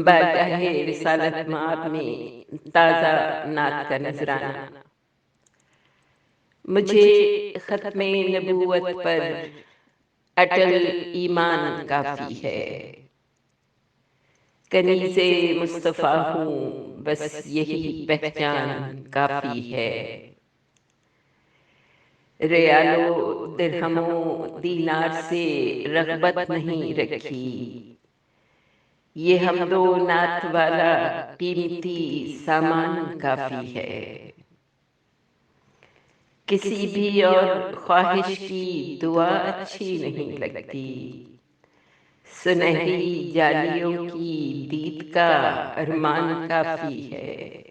بارگاہ رسالت مآب میں تازہ نعت کا نذرانہ۔ مجھے ختم نبوت پر اٹل ایمان کافی ہے، کنیز مصطفیٰ ہوں بس یہی پہچان کافی ہے۔ ریال و درہم و دینار سے رغبت نہیں رکھی، یہ حمد و نعت والا قیمتی سامان کافی ہے۔ کسی بھی اور خواہش کی دعا اچھی نہیں لگتی، سنہری جالیوں کی دید کا ارمان کافی ہے۔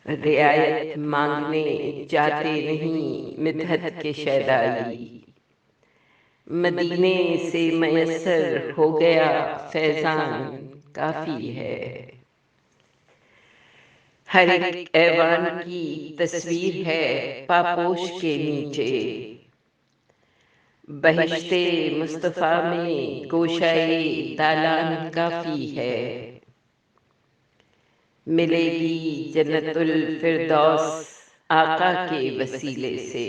رعایت مانگنے جاتے نہیں مدحت کے شیدائی، مدینے سے میسر ہو گیا فیضان کافی ہے۔ ہر ایک ایوان کی تصویر ہے پاپوش کے نیچے، بہشت مصطفیٰ میں گوشۂ دالان کافی ہے۔ ملے گی جنت الفردوس آقا کے وسیلے سے،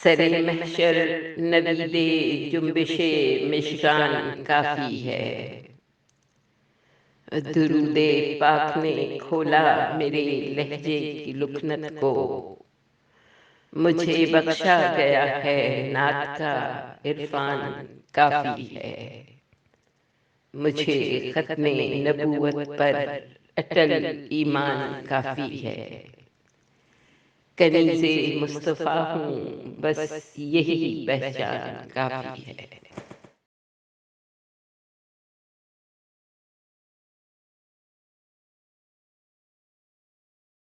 سر محشر نوید جنبش مژگان کافی ہے۔ درود پاک نے کھولا میرے لہجے کی لکنت کو، مجھے بخشا گیا ہے نعت کا عرفان کافی ہے۔ مجھے ختم نبوت پر اٹل ایمان کافی ہے، کنیز مصطفیٰ ہوں بس یہی پہچان کافی ہے۔